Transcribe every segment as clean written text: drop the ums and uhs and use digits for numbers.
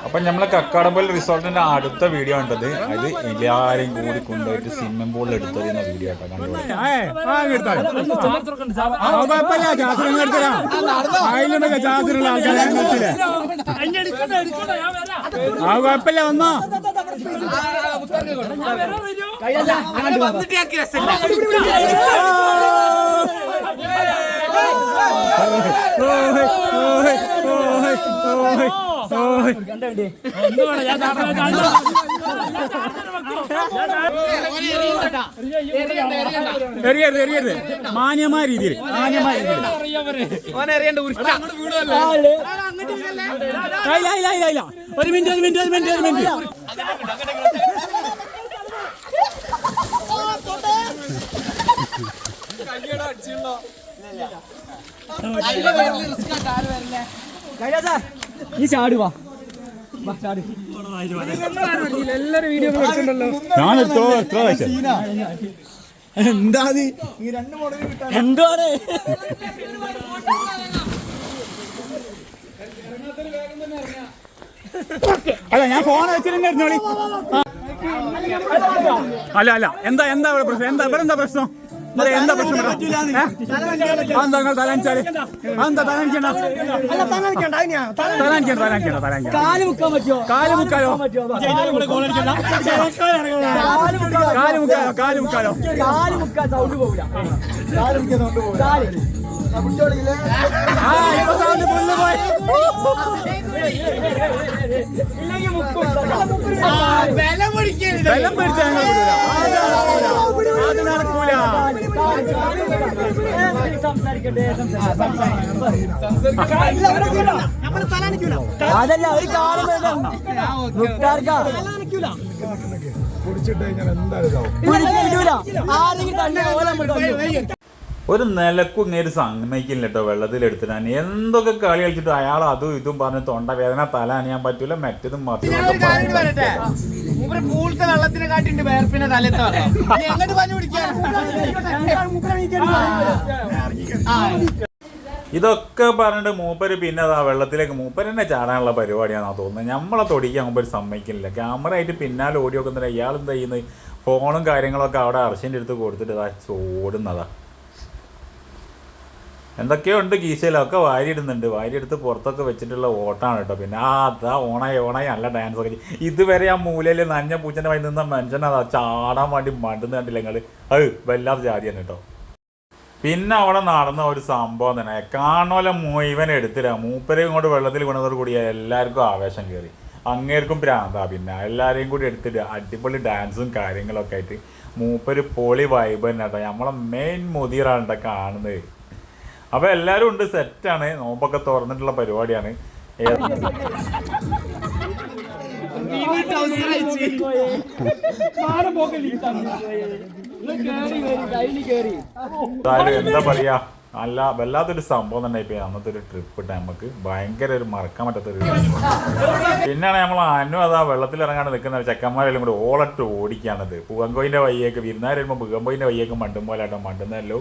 അപ്പം നമ്മൾ കക്കാടമ്പൽ റിസോർട്ടിൻ്റെ അടുത്ത വീഡിയോ കണ്ടത് അത് എല്ലാവരെയും കൂടി കൊണ്ടുപോയിട്ട് സ്വിമ്മിംഗ് പൂളിൽ എടുത്തതിന്ന വീഡിയോ കേട്ടോ കുഴപ്പമില്ല വന്നോ എറിയരുത് മാന്യമായ രീതിയിൽ ഒരു മിനിറ്റ് ഈ ചാടുവാ എല്ലാരും വീഡിയോ എന്താ എന്താണ് അല്ല ഞാൻ ഫോൺ വെച്ചിട്ടുണ്ടായിരുന്നോളി അല്ല എന്താ പ്രശ്നം എന്താ പ്രശ്നം എന്താ പ്രശ്നം തലനിച്ചാല് എന്താ കാലുമുക്കാലോ വെള്ളം പിടിച്ച അത് നടക്കൂല അതല്ല ഒരു കാലം ഒരു നിലക്കും ഇങ്ങനെ സമ്മതിക്കില്ല കേട്ടോ വെള്ളത്തിലെടുത്തിട്ടാൻ എന്തൊക്കെ കളി കളിച്ചിട്ട് അയാൾ അതും ഇതും പറഞ്ഞ് തൊണ്ടവേദന തല അണിയാൻ പറ്റൂല മറ്റതും വെള്ളത്തിനെ കാട്ടിണ്ട് വേർപ്പിനെ തലത്ത് ഇതൊക്കെ പറഞ്ഞിട്ട് മൂപ്പര് പിന്നെ അതാ വെള്ളത്തിലേക്ക് മൂപ്പര് തന്നെ ചാടാനുള്ള പരിപാടിയാണെന്നാ തോന്നുന്നത്. നമ്മളെ തൊടിക്കാൻ മൂപ്പര് സമ്മതിക്കില്ല. ക്യാമറ ആയിട്ട് പിന്നാലെ ഓടി നോക്കുന്നില്ല. ഇയാൾ എന്താ ചെയ്യുന്നത്? ഫോണും കാര്യങ്ങളൊക്കെ അവിടെ അർശിൻ്റെ അടുത്ത് കൊടുത്തിട്ട് ഇതാ ചോടുന്നതാ. എന്തൊക്കെയോ ഉണ്ട് കീശയിലൊക്കെ വാരിയിടുന്നുണ്ട്. വാരിയെടുത്ത് പുറത്തൊക്കെ വെച്ചിട്ടുള്ള ഓട്ടാണ് കേട്ടോ. പിന്നെ അതാ ഓണായി നല്ല ഡാൻസ് ഒക്കെ. ഇതുവരെ ആ മൂലയിൽ നഞ്ഞ പൂച്ചൻ്റെ വഴി നിന്ന മനുഷ്യനതാ ചാടാൻ വേണ്ടി മണ്ടുന്ന കണ്ടില്ല നിങ്ങൾ. അത് വല്ലാത്ത ജാതിയാണ് കേട്ടോ. പിന്നെ അവിടെ നടന്ന ഒരു സംഭവം തന്നെ കാണോല മുഴുവൻ എടുത്തില്ല. മൂപ്പരെയും കൊണ്ട് വെള്ളത്തിൽ വീണതോട് കൂടി എല്ലാവർക്കും ആവേശം കയറി. അങ്ങേർക്കും പ്രാന്താ. പിന്നെ എല്ലാവരെയും കൂടി എടുത്തിട്ട് അടിപൊളി ഡാൻസും കാര്യങ്ങളൊക്കെ ആയിട്ട് മൂപ്പര് പൊളി വൈബ് തന്നെ കേട്ടോ. നമ്മളെ മെയിൻ മുതിറാണ് കേട്ടോ കാണുന്നത്. അപ്പോൾ എല്ലാവരും ഉണ്ട്, സെറ്റാണ്. നോമ്പൊക്കെ തുറന്നിട്ടുള്ള പരിപാടിയാണ്. എന്താ പറയാ, അല്ല വല്ലാത്തൊരു സംഭവം തന്നെ ഇപ്പൊ അന്നത്തെ ഒരു ട്രിപ്പ് ഇട്ട് നമുക്ക് ഭയങ്കര ഒരു മറക്കാൻ പറ്റാത്തൊരു. പിന്നെയാണ് നമ്മൾ അനു അതാ വെള്ളത്തിൽ ഇറങ്ങാണ്ട് നിൽക്കുന്ന ചെക്കന്മാരെല്ലാം കൂടി ഓളട്ട് ഓടിക്കാണത്. പൂവങ്കോയിന്റെ വയ്യേക്ക് വിരുന്നാർ വരുമ്പോൾ പൂവങ്കോയിന്റെ വയ്യേക്ക് മണ്ടും പോലാട്ടോ മണ്ടുന്നല്ലോ.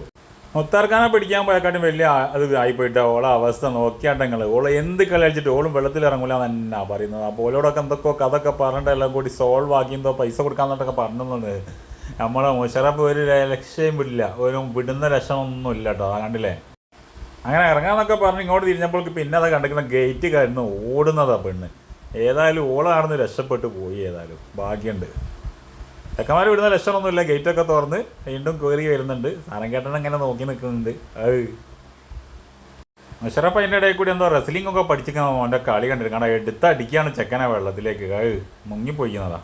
മുത്താർക്കാനെ പിടിക്കാൻ പോയക്കാട്ടും വലിയ അത് ആയിപ്പോയിട്ട് ഓളെ അവസ്ഥ നോക്കിയാട്ടെങ്ങൾ. ഓളെ എന്ത് കളി കളിച്ചിട്ട് ഓളും വെള്ളത്തിൽ ഇറങ്ങൂല എന്നാ പറയുന്നത്. അപ്പോൾ ഓലോടൊക്കെ എന്തൊക്കെ കഥയൊക്കെ പറഞ്ഞിട്ട് എല്ലാം കൂടി സോൾവ് ആക്കിയെന്തോ പൈസ കൊടുക്കാന്നൊക്കെ പറഞ്ഞത്. നമ്മളെ മുഷറഫ് ഒരു ലക്ഷ്യമില്ല, ഒരു വിടുന്ന ലക്ഷണമൊന്നും ഇല്ല കേട്ടോ. അത് കണ്ടില്ലേ? അങ്ങനെ ഇറങ്ങാന്നൊക്കെ പറഞ്ഞ് ഇങ്ങോട്ട് തിരിഞ്ഞപ്പോൾക്ക് പിന്നെ അത് കണ്ടിരിക്കുന്ന ഗേറ്റ് കാരുന്ന് ഓടുന്നതാ പെണ്ണ്. ഏതായാലും ഓളാണെന്ന് രക്ഷപ്പെട്ടു പോയി. ഏതായാലും ഭാഗ്യമുണ്ട്. ചെക്കന്മാർ വിടുന്ന ലക്ഷണമൊന്നുമില്ല. ഗേറ്റൊക്കെ തുറന്ന് വീണ്ടും കയറി വരുന്നുണ്ട്. സാധനം കേട്ടൻ ഇങ്ങനെ നോക്കി നിൽക്കുന്നുണ്ട്. മുഷറഫ് അതിൻ്റെ ഇടയിൽ കൂടി എന്തോ റെസ്ലിംഗ് ഒക്കെ പഠിച്ചിരിക്കുന്ന അവൻ്റെ കളി കണ്ടിട്ട് കാരണം എടുത്തടിക്കുകയാണ് ചെക്കനെ വെള്ളത്തിലേക്ക്. മുങ്ങിപ്പോയിക്കുന്നതാ.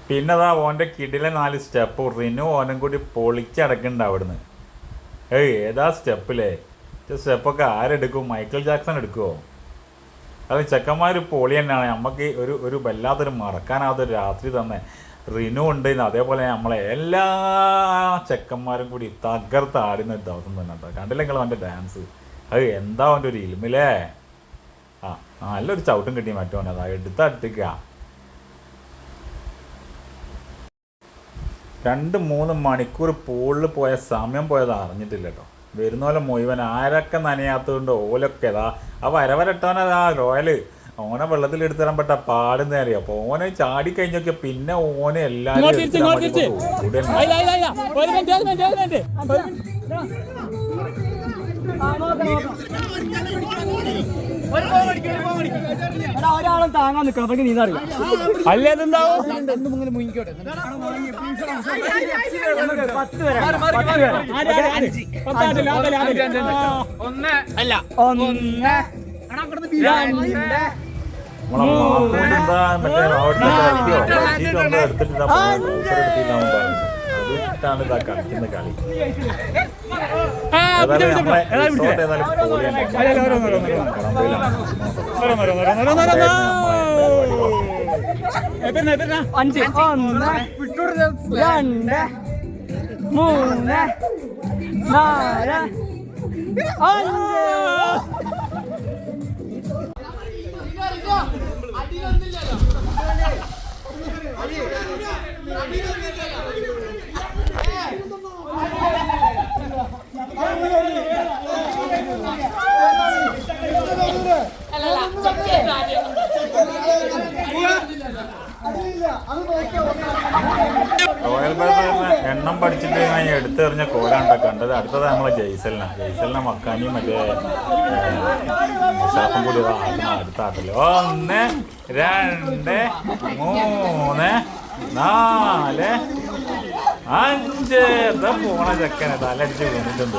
പിന്നെ അതാ ഓൻ്റെ കിടിലെ 4 സ്റ്റെപ്പ് റിനു ഓനും കൂടി പൊളിച്ചടക്കുന്നുണ്ട് അവിടുന്ന്. ഏതാ സ്റ്റെപ്പില്ലേ? സ്റ്റെപ്പൊക്കെ ആരെടുക്കും? മൈക്കിൾ ജാക്സൺ എടുക്കുമോ? അത് ചെക്കന്മാർ പൊളി തന്നെയാണ്. നമുക്ക് ഒരു വല്ലാത്തൊരു മറക്കാനാവാത്തൊരു രാത്രി തന്നെ. റിനു ഉണ്ട്, അതേപോലെ നമ്മളെ എല്ലാ ചെക്കന്മാരും കൂടി തകർത്താടുന്ന ഒരു ദിവസം തന്നെ കേട്ടോ. കണ്ടില്ല നിങ്ങൾ അവൻ്റെ ഡാൻസ്? എന്താ അവൻ്റെ ഒരു ഇൽമില്ലേ? നല്ലൊരു ചവിട്ടും കിട്ടി മറ്റോനെ. അതാ എടുത്തട്ടിക്കുക. 2-3 മണിക്കൂർ പൂളിൽ പോയ സമയം പോയത് അറിഞ്ഞിട്ടില്ല കേട്ടോ. വരുന്ന പോലെ മുഴുവൻ ആരൊക്കെ നനയാത്തതുകൊണ്ട് ഓലൊക്കെ ഇതാ ആ വരവരട്ടവനത് ആ റോയല് ഓനെ വെള്ളത്തിൽ എടുത്തിടാൻ പെട്ട പാടുന്ന അറിയാം. അപ്പൊ ഓനെ ചാടി കഴിഞ്ഞൊക്കെ പിന്നെ ഓനെ എല്ലാരും ഒരാളും താങ്ങാൻ നിൽക്കണം അപ്പൊ നീന്തറിയാം. അല്ലേ ഇതുണ്ടാവും. അതിട്ടാണ് ഇതാ കളിക്കുന്ന കളി. അഞ്ച് 1 2 3 4 5. റോയൽ ബാസ് എണ്ണം പഠിച്ചിട്ട് ഞാൻ എടുത്തെറിഞ്ഞ കോലാണ്ട കണ്ടത്. അടുത്തത് നമ്മളെ ജയ്സലിനെ മക്കാനിയും മറ്റേ മുസാഫും കൂടി അടുത്താട്ടല്ലോ. 1 2 3 4 5 ഇതാ പോണ ചെക്കനെ തലടിച്ച് വീണിട്ടുണ്ട്.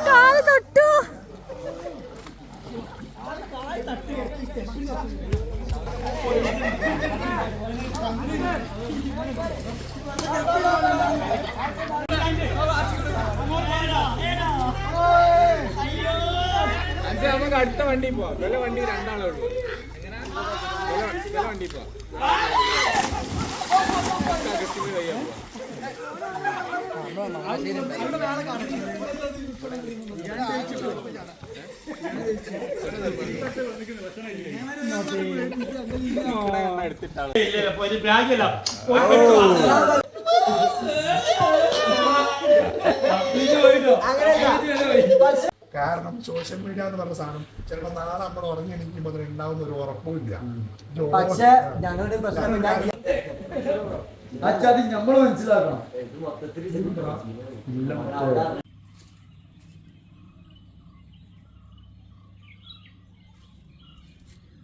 കാല് തൊട്ടു. നമുക്ക് അടുത്ത വണ്ടി പോവാം. വില വണ്ടി 2 ആളേ ഉള്ളൂ. വണ്ടി പോവാം. കാരണം സോഷ്യൽ മീഡിയ എന്ന് പറഞ്ഞ സാധനം ചിലപ്പോൾ നാളെ നമ്മൾ ഉറങ്ങി എണീക്കുമ്പോൾ അതിന് ഉണ്ടാവുന്ന ഒരു ഉറപ്പുമില്ല. പക്ഷെ ഞങ്ങളുടെ പ്രശ്നം നമ്മൾ മനസ്സിലാക്കണം.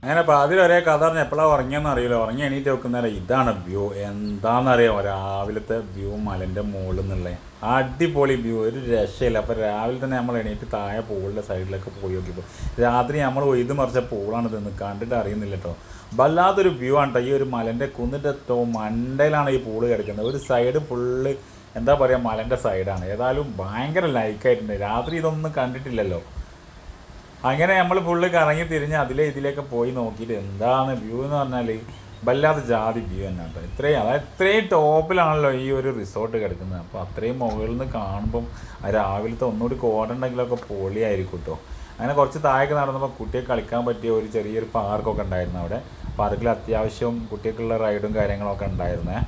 അങ്ങനെ പാതിൽ ഒരേ കഥ പറഞ്ഞ എപ്പോഴാണ് ഉറങ്ങിയെന്ന് അറിയില്ല. ഉറങ്ങി എണീറ്റ് വെക്കുന്നേരം ഇതാണ് വ്യൂ. എന്താണെന്നറിയാമോ രാവിലത്തെ വ്യൂ മലൻ്റെ മുകളിൽ നിന്നുള്ളത് അടിപൊളി വ്യൂ, ഒരു രക്ഷയില്ല. അപ്പോൾ രാവിലെ തന്നെ നമ്മൾ എണീറ്റ് താഴെ പൂളിൻ്റെ സൈഡിലൊക്കെ പോയി നോക്കിയപ്പോൾ രാത്രി നമ്മൾ ഇത് മറിച്ച പൂളാണ് ഇതെന്ന് കണ്ടിട്ട് അറിയുന്നില്ല കേട്ടോ. വല്ലാത്തൊരു വ്യൂ ആണ് കേട്ടോ. ഈ ഒരു മലൻ്റെ കുന്നിൻ്റെ മണ്ടയിലാണ് ഈ പൂള് കിടക്കുന്നത്. ഒരു സൈഡ് ഫുള്ള് എന്താ പറയുക മലൻ്റെ സൈഡാണ്. ഏതായാലും ഭയങ്കര ലൈക്കായിട്ടുണ്ട്. രാത്രി ഇതൊന്നും കണ്ടിട്ടില്ലല്ലോ. അങ്ങനെ നമ്മൾ ഫുള്ള് കറങ്ങി തിരിഞ്ഞ് ഇതിലേക്ക് പോയി നോക്കിയിട്ട് എന്താണ് വ്യൂ എന്ന് പറഞ്ഞാൽ വല്ലാത്ത ജാതി വ്യൂ തന്നെ കേട്ടോ. ഇത്രയും ടോപ്പിലാണല്ലോ ഈ ഒരു റിസോർട്ട് കിടക്കുന്നത്. അപ്പോൾ അത്രയും മുകളിൽ നിന്ന് കാണുമ്പം രാവിലത്തെ ഒന്നുകൂടി കോടുണ്ടെങ്കിലൊക്കെ പൊളിയായിരിക്കും കേട്ടോ. അങ്ങനെ കുറച്ച് താഴേക്ക് നടന്നപ്പോൾ കുട്ടിയെ കളിക്കാൻ പറ്റിയ ഒരു ചെറിയൊരു പാർക്കൊക്കെ ഉണ്ടായിരുന്നു അവിടെ. പാർക്കിൽ അത്യാവശ്യം കുട്ടികൾക്കുള്ള റൈഡും കാര്യങ്ങളൊക്കെ ഉണ്ടായിരുന്നേ.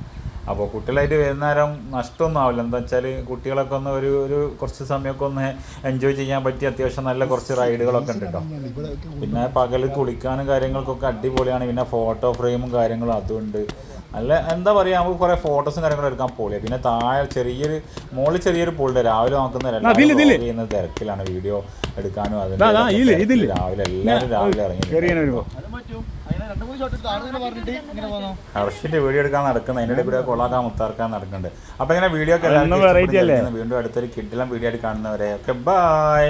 അപ്പോൾ കുട്ടികളായിട്ട് വരുന്നേരം നഷ്ടമൊന്നും ആവില്ല. എന്താ വെച്ചാൽ കുട്ടികളൊക്കെ ഒന്ന് ഒരു കുറച്ച് സമയമൊക്കെ ഒന്ന് എൻജോയ് ചെയ്യാൻ പറ്റിയ അത്യാവശ്യം നല്ല കുറച്ച് റൈഡുകളൊക്കെ ഉണ്ട് കേട്ടോ. പിന്നെ പകൽ കുളിക്കാനും കാര്യങ്ങൾക്കൊക്കെ അടിപൊളിയാണ്. പിന്നെ ഫോട്ടോ ഫ്രെയിമും കാര്യങ്ങളും അതുണ്ട്. നല്ല എന്താ പറയുക നമുക്ക് കുറേ ഫോട്ടോസും കാര്യങ്ങളും എടുക്കാൻ പൊളിയാണ്. പിന്നെ താഴെ മുകളിൽ ചെറിയൊരു പൂളുണ്ട്. രാവിലെ നോക്കുന്ന ചെയ്യുന്ന തിരക്കിലാണ് വീഡിയോ എടുക്കാനും. അതിന് രാവിലെ എല്ലാവരും രാവിലെ ഇറങ്ങി ഹർഷിന്റെ വീഡിയോ എടുക്കാൻ നടക്കുന്നത്. അതിൻ്റെ കൂടെ കൊളാക്കാൻ മുത്താർക്കാൻ നടക്കുന്നുണ്ട്. അപ്പോൾ ഇങ്ങനെ വീഡിയോ ഒക്കെ എല്ലാവരും വീണ്ടും അടുത്തൊരു കിഡിലും വീഡിയോ ആയിട്ട് കാണുന്നവരെ ഒക്കെ ബൈ.